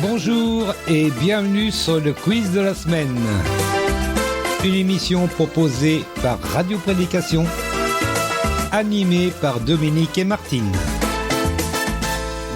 Bonjour et bienvenue sur le quiz de la semaine. Une émission proposée par Radio Prédication, animée par Dominique et Martine.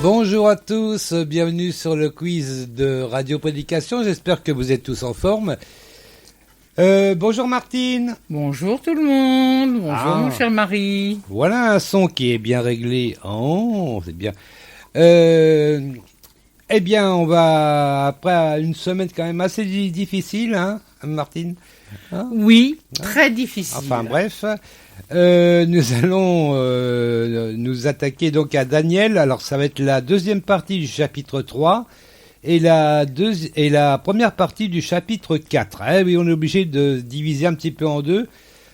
Bonjour à tous, bienvenue sur le quiz de Radio Prédication. J'espère que vous êtes tous en forme. Bonjour Martine. Bonjour tout le monde. Bonjour mon cher Marie. Voilà un son qui est bien réglé. Oh, c'est bien. Eh bien, on va, après une semaine quand même assez difficile, hein, Martine, hein? Oui, très difficile. Enfin bref, nous allons nous attaquer donc à Daniel. Alors ça va être la deuxième partie du chapitre 3 et la première partie du chapitre 4. Eh oui, on est obligé de diviser un petit peu en deux.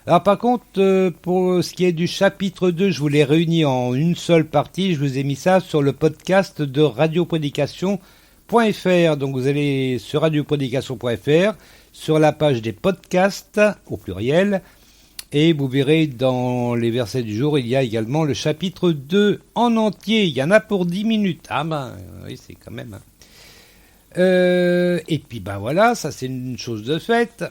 Alors par contre, pour ce qui est du chapitre 2, je vous l'ai réuni en une seule partie. Je vous ai mis ça sur le podcast de radioprédication.fr. Donc vous allez sur radioprédication.fr, sur la page des podcasts, au pluriel, et vous verrez dans les versets du jour, il y a également le chapitre 2 en entier. Il y en a pour 10 minutes. Ah ben, oui, c'est quand même... et puis ben voilà, ça c'est une chose de faite.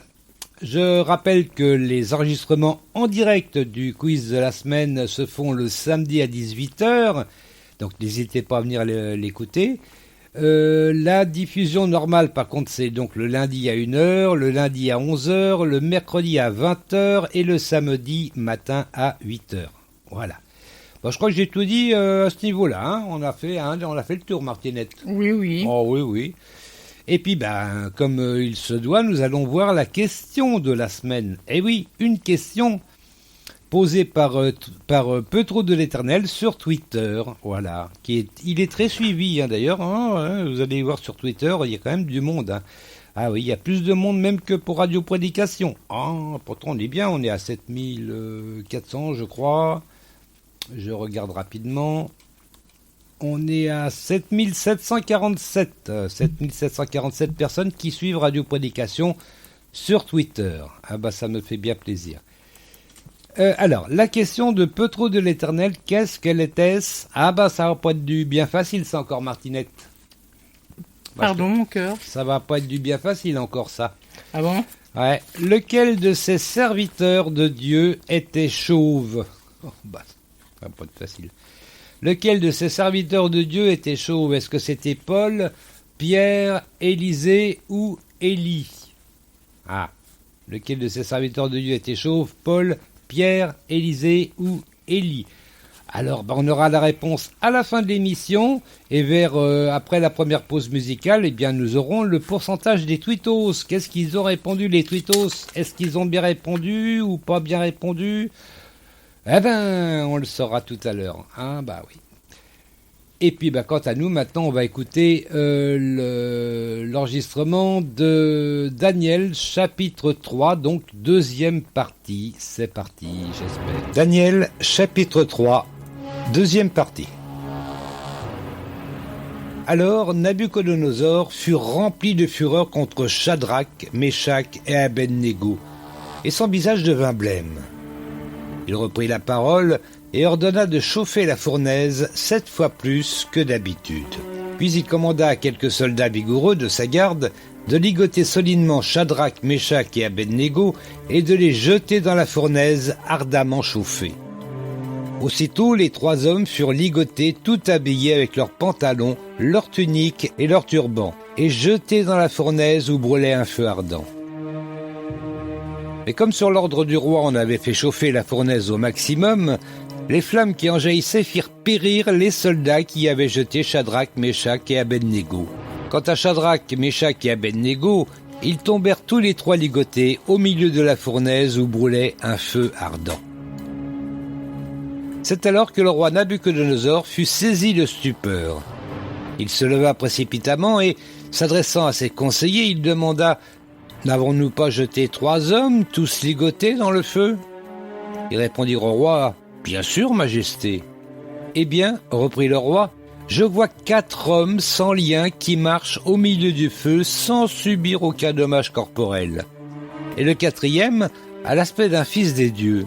Je rappelle que les enregistrements en direct du quiz de la semaine se font le samedi à 18h, donc n'hésitez pas à venir l'écouter. La diffusion normale, par contre, c'est donc le lundi à 1h, le lundi à 11h, le mercredi à 20h et le samedi matin à 8h. Voilà. Bon, je crois que j'ai tout dit à ce niveau-là. Hein. On a fait le tour, Martinette. Oui. Oh oui. Et puis, comme il se doit, nous allons voir la question de la semaine. Et oui, une question posée par Petro de l'Éternel sur Twitter. Voilà. Il est très suivi, hein, d'ailleurs. Hein, vous allez voir sur Twitter, il y a quand même du monde. Hein. Ah oui, il y a plus de monde même que pour Radio Prédication. Pourtant, on est bien, on est à 7400, je crois. Je regarde rapidement. On est à 7747 personnes qui suivent Radio Prédication sur Twitter. Ah bah ça me fait bien plaisir. Alors, la question de Petro de l'Éternel, qu'est-ce qu'elle était-ce? Ah bah ça va pas être du bien facile ça encore, Martinette. Pardon mon cœur. Ça va pas être du bien facile encore ça. Ah bon? Ouais. Lequel de ces serviteurs de Dieu était chauve? Oh bah, ça va pas être facile. Lequel de ces serviteurs de Dieu était chauve? Est-ce que c'était Paul, Pierre, Élisée ou Élie? Lequel de ces serviteurs de Dieu était chauve? Paul, Pierre, Élisée ou Élie? Alors, on aura la réponse à la fin de l'émission et après la première pause musicale, nous aurons le pourcentage des tweetos. Qu'est-ce qu'ils ont répondu les tweetos? Est-ce qu'ils ont bien répondu ou pas bien répondu? On le saura tout à l'heure. Bah oui. Et puis, quant à nous, maintenant, on va écouter l'enregistrement de Daniel, chapitre 3, donc deuxième partie. C'est parti, j'espère. Daniel, chapitre 3, deuxième partie. Alors, Nabuchodonosor fut rempli de fureur contre Shadrach, Meshach et Abednego, et son visage devint blême. Il reprit la parole et ordonna de chauffer la fournaise 7 fois plus que d'habitude. Puis il commanda à quelques soldats vigoureux de sa garde de ligoter solidement Shadrach, Meshach et Abednego et de les jeter dans la fournaise ardemment chauffée. Aussitôt, les 3 hommes furent ligotés, tout habillés avec leurs pantalons, leurs tuniques et leurs turbans, et jetés dans la fournaise où brûlait un feu ardent. Mais comme sur l'ordre du roi on avait fait chauffer la fournaise au maximum, les flammes qui en jaillissaient firent périr les soldats qui avaient jeté Shadrach, Meshach et Abednego. Quant à Shadrach, Meshach et Abednego, ils tombèrent tous les 3 ligotés au milieu de la fournaise où brûlait un feu ardent. C'est alors que le roi Nabuchodonosor fut saisi de stupeur. Il se leva précipitamment et, s'adressant à ses conseillers, il demanda « N'avons-nous pas jeté 3 hommes, tous ligotés dans le feu ?» Ils répondirent au roi « Bien sûr, Majesté. » « Eh bien, reprit le roi, je vois 4 hommes sans lien qui marchent au milieu du feu sans subir aucun dommage corporel. Et le 4e a l'aspect d'un fils des dieux. »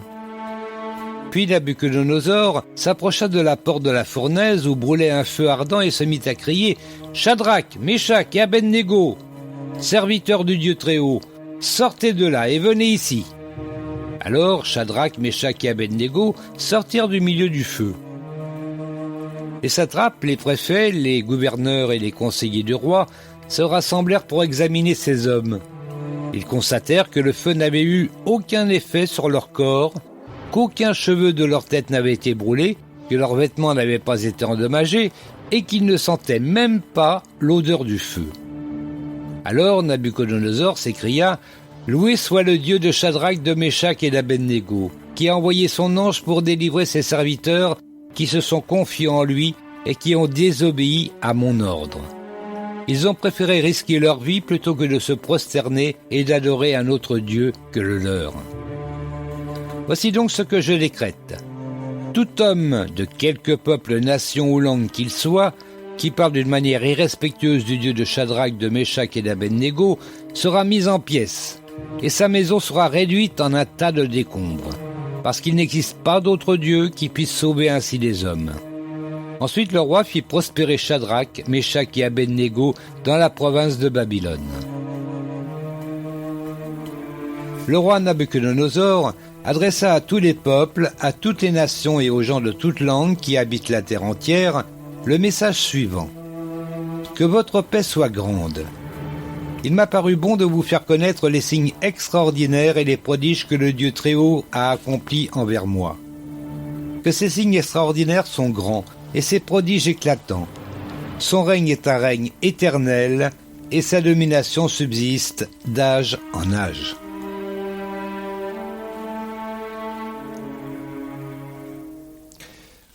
Puis Nabuchodonosor s'approcha de la porte de la fournaise où brûlait un feu ardent et se mit à crier « Shadrach, Meshach et Abednego, serviteurs du Dieu Très-Haut, sortez de là et venez ici !» Alors Shadrach, Meshach et Abednego sortirent du milieu du feu. Les satrapes, les préfets, les gouverneurs et les conseillers du roi se rassemblèrent pour examiner ces hommes. Ils constatèrent que le feu n'avait eu aucun effet sur leur corps, qu'aucun cheveu de leur tête n'avait été brûlé, que leurs vêtements n'avaient pas été endommagés et qu'ils ne sentaient même pas l'odeur du feu. Alors Nabuchodonosor s'écria « Loué soit le Dieu de Shadrach, de Meshach et d'Abednego, qui a envoyé son ange pour délivrer ses serviteurs qui se sont confiés en lui et qui ont désobéi à mon ordre. Ils ont préféré risquer leur vie plutôt que de se prosterner et d'adorer un autre Dieu que le leur. Voici donc ce que je décrète. Tout homme de quelque peuple, nation ou langue qu'il soit, qui parle d'une manière irrespectueuse du Dieu de Shadrach, de Meshach et d'Abednego, sera mis en pièces, et sa maison sera réduite en un tas de décombres, parce qu'il n'existe pas d'autre Dieu qui puisse sauver ainsi les hommes. Ensuite le roi fit prospérer Shadrach, Meshach et Abednego dans la province de Babylone. Le roi Nabuchodonosor adressa à tous les peuples, à toutes les nations et aux gens de toutes langues qui habitent la terre entière, le message suivant. Que votre paix soit grande. Il m'a paru bon de vous faire connaître les signes extraordinaires et les prodiges que le Dieu Très-Haut a accomplis envers moi. Que ces signes extraordinaires sont grands et ses prodiges éclatants. Son règne est un règne éternel et sa domination subsiste d'âge en âge.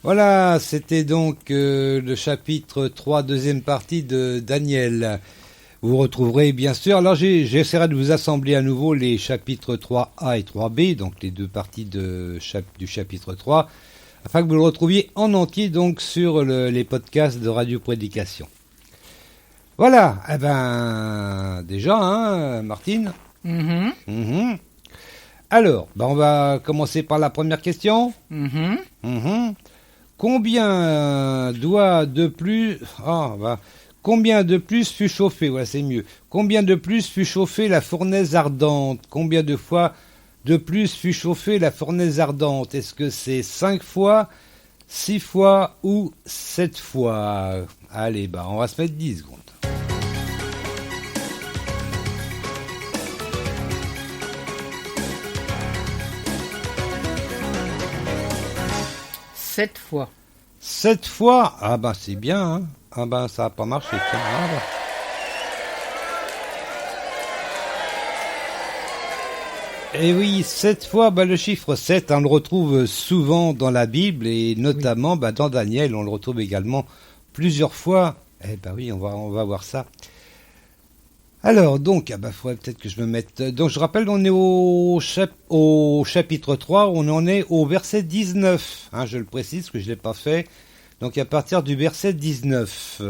Voilà, c'était donc le chapitre 3, deuxième partie de Daniel. Vous retrouverez bien sûr, alors j'essaierai de vous assembler à nouveau les chapitres 3a et 3b, donc les deux parties du chapitre 3, afin que vous le retrouviez en entier donc sur les podcasts de Radio Prédication. Voilà, eh ben déjà, hein, Martine. Alors, on va commencer par la première question. Combien Combien de plus fut chauffée, ouais, c'est mieux. Combien de plus fut chauffée la fournaise ardente? Combien de fois de plus fut chauffée la fournaise ardente? Est-ce que c'est 5 fois, 6 fois ou 7 fois? Allez, on va se mettre 10 secondes. Sept fois. 7 fois? Ah c'est bien, hein. Ah ça n'a pas marché. Et oui, 7 fois, le chiffre 7, on le retrouve souvent dans la Bible et notamment dans Daniel, on le retrouve également plusieurs fois. Oui, on va voir ça. Alors, donc, faudrait peut-être que je me mette... Donc, je rappelle, on est au chapitre 3, on en est au verset 19. Je le précise, parce que je ne l'ai pas fait. Donc, à partir du verset 19.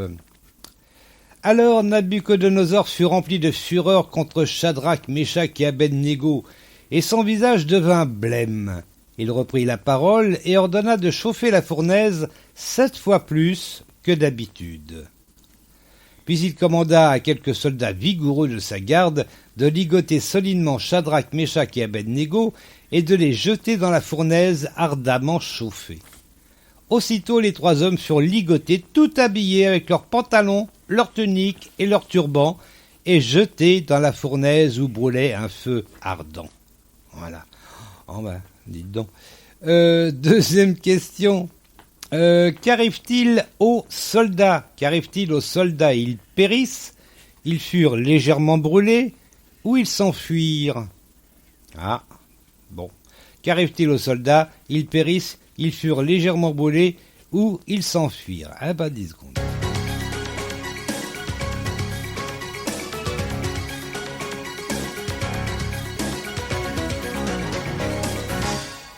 Alors, Nabuchodonosor fut rempli de fureur contre Shadrach, Meshach et Abednego, et son visage devint blême. Il reprit la parole et ordonna de chauffer la fournaise 7 fois plus que d'habitude. Puis il commanda à quelques soldats vigoureux de sa garde de ligoter solidement Shadrach, Meshach et Abednego et de les jeter dans la fournaise ardemment chauffée. Aussitôt les 3 hommes furent ligotés, tout habillés avec leurs pantalons, leurs tuniques et leurs turbans, et jetés dans la fournaise où brûlait un feu ardent. Voilà. Dites donc. Deuxième question. Qu'arrive-t-il aux soldats? Ils périssent, ils furent légèrement brûlés, ou ils s'enfuirent? Qu'arrive-t-il aux soldats? Ils périssent, ils furent légèrement brûlés, ou ils s'enfuirent? 10 secondes.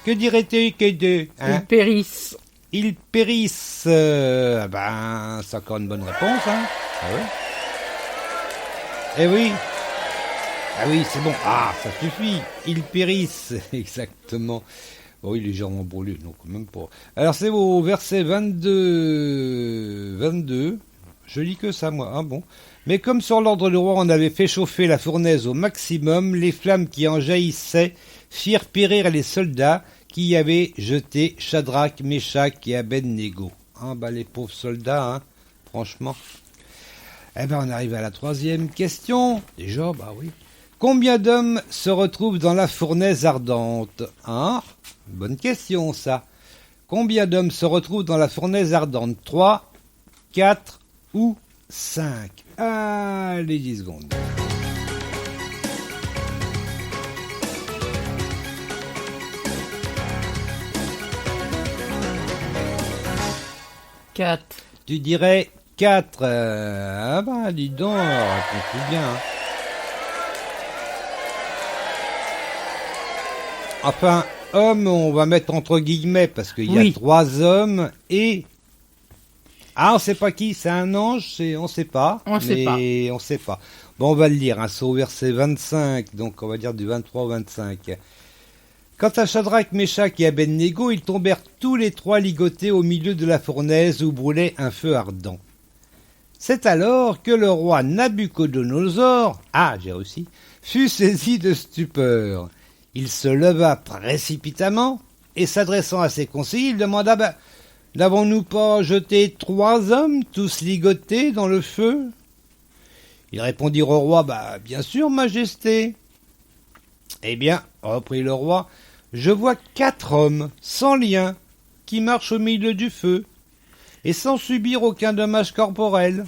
Que dirais-tu que de... Ils périssent. Ils périssent. C'est encore une bonne réponse, hein. Eh oui. Ah oui, c'est bon. Ça suffit. Ils périssent, exactement. Oh, il est légèrement brûlé, donc même pas. Alors c'est au verset 22. Je lis que ça, moi. Ah bon. Mais comme sur l'ordre du roi, on avait fait chauffer la fournaise au maximum, les flammes qui en jaillissaient firent périr les soldats qui y avaient jeté Shadrach, Meshach et Abednego. Ah bah les pauvres soldats, hein, franchement. Eh ben on arrive à la troisième question. Déjà, bah oui. Combien d'hommes se retrouvent dans la fournaise ardente? Hein? Bonne question, ça. Combien d'hommes se retrouvent dans la fournaise ardente? 3, 4 ou 5? Allez, 10 secondes. Quatre. Tu dirais 4. Ah bah, dis donc, raconte bien. Hein. Enfin, homme, on va mettre entre guillemets, parce qu'il y a 3 hommes et... Ah, on sait pas qui, c'est un ange, on sait pas. On sait pas. Bon, on va le lire, hein, c'est au verset 25, donc on va dire du 23 au 25. Quant à Shadrach, Meshach et Abednego, ils tombèrent tous les 3 ligotés au milieu de la fournaise où brûlait un feu ardent. C'est alors que le roi Nabuchodonosor, j'ai réussi, fut saisi de stupeur. Il se leva précipitamment et s'adressant à ses conseillers, il demanda n'avons-nous pas jeté 3 hommes, tous ligotés dans le feu? Ils répondirent au roi bien sûr, majesté. Eh bien, reprit le roi, je vois 4 hommes, sans lien, qui marchent au milieu du feu, et sans subir aucun dommage corporel.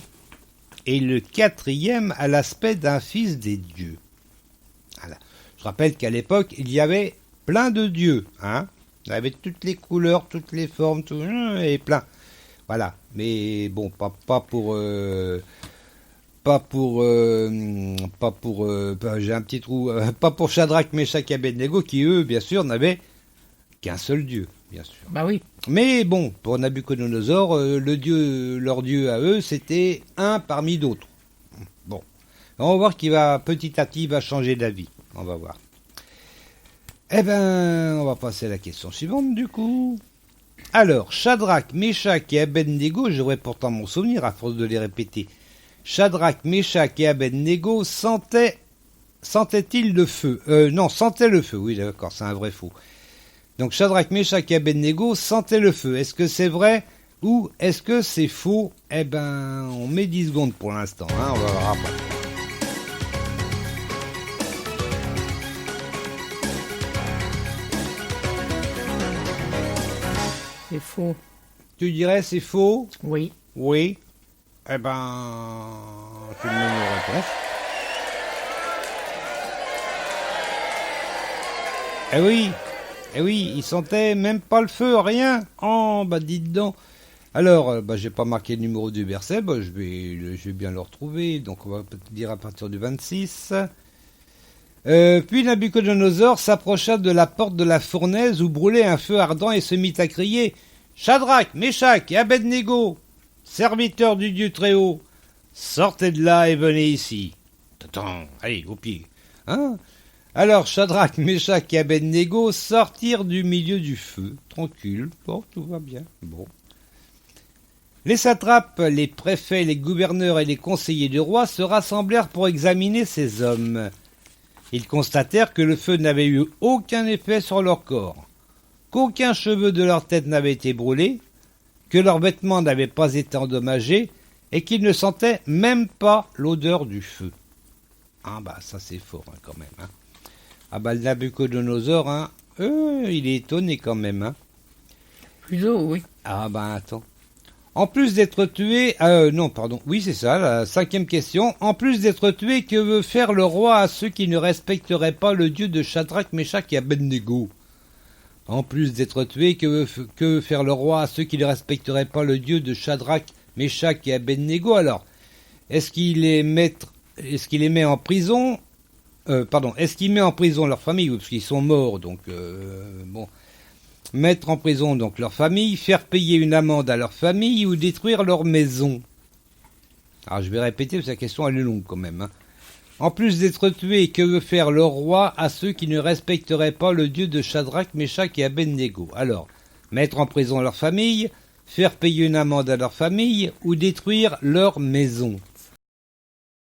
Et le 4e a l'aspect d'un fils des dieux. Voilà. Je rappelle qu'à l'époque, il y avait plein de dieux, hein. Il y avait toutes les couleurs, toutes les formes, tout, et plein. Voilà. Mais bon, pas pour... j'ai un petit trou. Pas pour Shadrach, Meshach et Abednego, qui eux, bien sûr, n'avaient qu'un seul dieu, bien sûr. Bah oui. Mais bon, pour Nabuchodonosor, leur dieu à eux, c'était un parmi d'autres. Bon, on va voir qu'il va petit à petit va changer d'avis. On va voir. Eh ben, on va passer à la question suivante du coup. Alors, Shadrach, Meshach et Abednego, j'aurais pourtant mon souvenir à force de les répéter. Shadrach, Meshach et Abednego sentaient-ils le feu? Non, sentaient le feu, oui d'accord, c'est un vrai faux. Donc Shadrach, Meshach et Abednego sentaient le feu. Est-ce que c'est vrai ou est-ce que c'est faux? Eh ben, on met 10 secondes pour l'instant, hein, on va voir après. C'est faux. Tu dirais c'est faux? Oui. Oui. Eh ben, tu me donnes une réponse. Eh oui, ils sentaient même pas le feu, rien. Oh, dites donc. Alors, j'ai pas marqué le numéro du verset, je vais bien le retrouver. Donc, on va dire à partir du 26. Puis Nabuchodonosor s'approcha de la porte de la fournaise où brûlait un feu ardent et se mit à crier « Shadrach, Meshach et Abednego, serviteurs du Dieu Très-Haut, sortez de là et venez ici. » Allez, au pied. Hein? Alors Shadrach, Meshach et Abednego sortirent du milieu du feu, tranquille, bon, tout va bien, bon. Les satrapes, les préfets, les gouverneurs et les conseillers du roi se rassemblèrent pour examiner ces hommes. Ils constatèrent que le feu n'avait eu aucun effet sur leur corps, qu'aucun cheveu de leur tête n'avait été brûlé, que leurs vêtements n'avaient pas été endommagés et qu'ils ne sentaient même pas l'odeur du feu. Ah ça c'est fort hein, quand même. Hein. Le Nabuchodonosor, hein, il est étonné quand même. Hein. Plutôt, oui. Attends. En plus d'être tué... oui c'est ça, la 5e question. En plus d'être tué, que veut faire le roi à ceux qui ne respecteraient pas le Dieu de Shadrach, Meshach et Abednego? En plus d'être tué, que veut faire le roi à ceux qui ne respecteraient pas le Dieu de Shadrach, Meshach et Abednego? Alors, est-ce qu'il les met en prison? Est-ce qu'il met en prison leur famille? Parce qu'ils sont morts, donc bon... Mettre en prison donc leur famille, faire payer une amende à leur famille ou détruire leur maison. Alors je vais répéter parce que la question elle est longue quand même. Hein. En plus d'être tué, que veut faire le roi à ceux qui ne respecteraient pas le Dieu de Shadrach, Meshach et Abednego? Alors, mettre en prison leur famille, faire payer une amende à leur famille ou détruire leur maison?